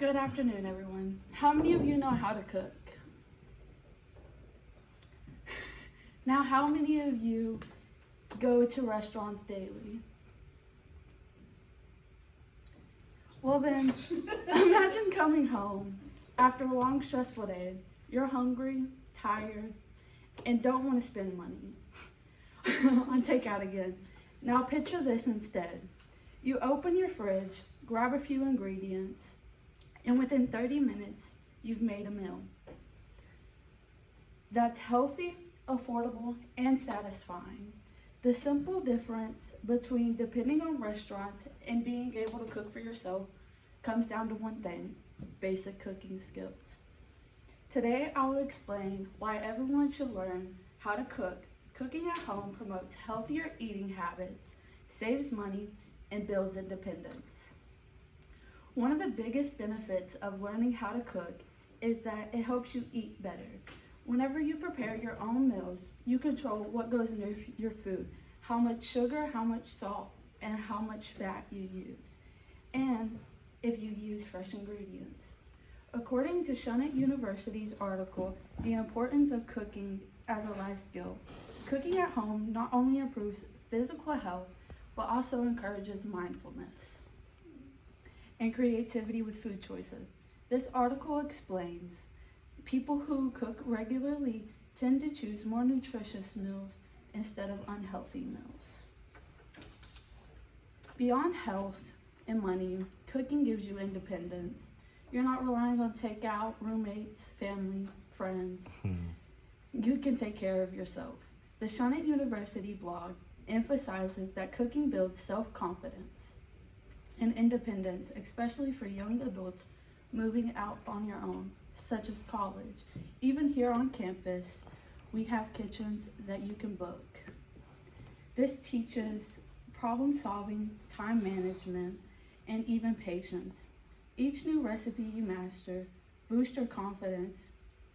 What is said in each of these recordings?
Good afternoon, everyone. How many of you know how to cook? Now, how many of you go to restaurants daily? Well then, imagine coming home after a long, stressful day. You're hungry, tired, and don't want to spend money on takeout again. Now picture this instead. You open your fridge, grab a few ingredients, and within 30 minutes, you've made a meal that's healthy, affordable, and satisfying. The simple difference between depending on restaurants and being able to cook for yourself comes down to one thing: basic cooking skills. Today, I'll explain why everyone should learn how to cook. Cooking at home promotes healthier eating habits, saves money, and builds independence. One of the biggest benefits of learning how to cook is that it helps you eat better. Whenever you prepare your own meals, you control what goes in your food, how much sugar, how much salt, and how much fat you use, and if you use fresh ingredients. According to Shunnett University's article, The Importance of Cooking as a Life Skill, cooking at home not only improves physical health, but also encourages mindfulness and creativity with food choices. This article explains people who cook regularly tend to choose more nutritious meals instead of unhealthy meals. Beyond health and money, cooking gives you independence. You're not relying on takeout, roommates, family, friends. You can take care of yourself. The Shunnett University blog emphasizes that cooking builds self-confidence and independence, especially for young adults moving out on your own, such as college. Even here on campus, we have kitchens that you can book. This teaches problem solving, time management, and even patience. Each new recipe you master boosts your confidence,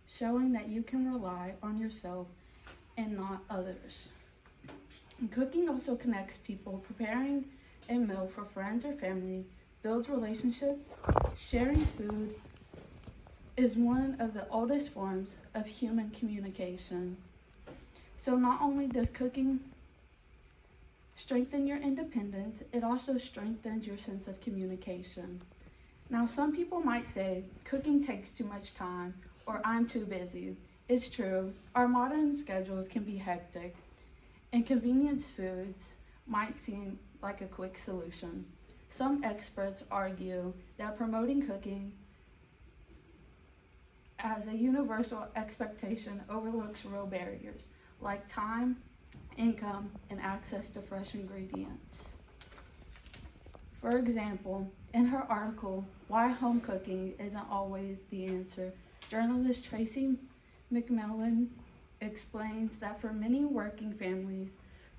showing that you can rely on yourself and not others. And cooking also connects people. Preparing a meal for friends or family builds relationships. Sharing food is one of the oldest forms of human communication. So not only does cooking strengthen your independence, it also strengthens your sense of communication. Now, some people might say cooking takes too much time or I'm too busy. It's true, our modern schedules can be hectic, and convenience foods might seem like a quick solution. Some experts argue that promoting cooking as a universal expectation overlooks real barriers like time, income, and access to fresh ingredients. For example, in her article, Why Home Cooking Isn't Always the Answer, journalist Tracy McMillan explains that for many working families,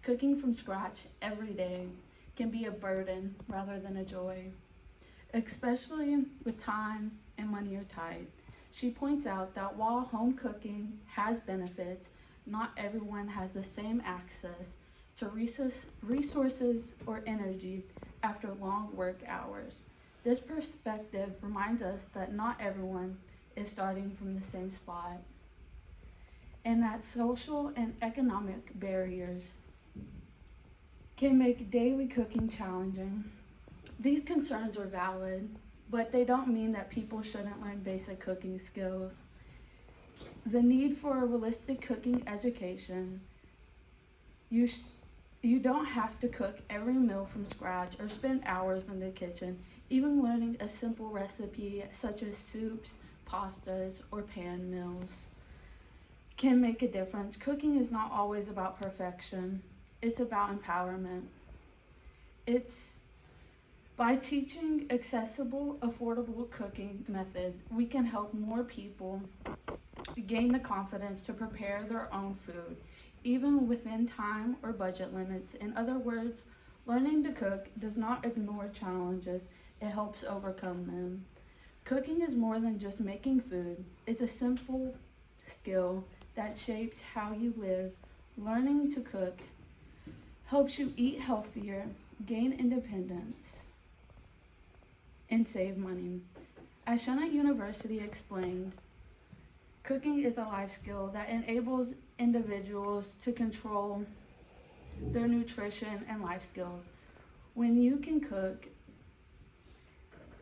cooking from scratch every day can be a burden rather than a joy, especially with time and money are tight. She points out that while home cooking has benefits, not everyone has the same access to resources or energy after long work hours. This perspective reminds us that not everyone is starting from the same spot, and that social and economic barriers can make daily cooking challenging. These concerns are valid, but they don't mean that people shouldn't learn basic cooking skills. The need for a realistic cooking education. You don't have to cook every meal from scratch or spend hours in the kitchen. Even learning a simple recipe such as soups, pastas, or pan meals can make a difference. Cooking is not always about perfection. It's about empowerment. It's by teaching accessible, affordable cooking methods, we can help more people gain the confidence to prepare their own food, even within time or budget limits. In other words, learning to cook does not ignore challenges, it helps overcome them. Cooking is more than just making food. It's a simple skill that shapes how you live. Learning to cook helps you eat healthier, gain independence, and save money. As Shona University explained, cooking is a life skill that enables individuals to control their nutrition and life skills. When you can cook,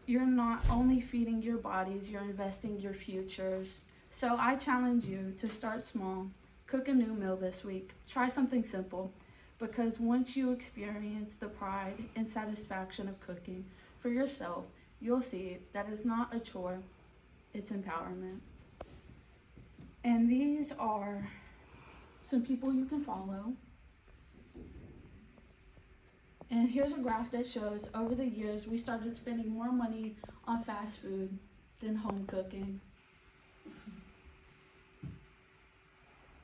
you're not only feeding your bodies, you're investing your futures. So I challenge you to start small. Cook a new meal this week. Try something simple, because once you experience the pride and satisfaction of cooking for yourself, you'll see that it's not a chore, it's empowerment. And these are some people you can follow. And here's a graph that shows over the years we started spending more money on fast food than home cooking.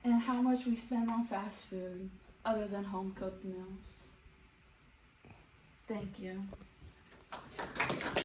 And how much we spend on fast food other than home cooked meals. Thank you.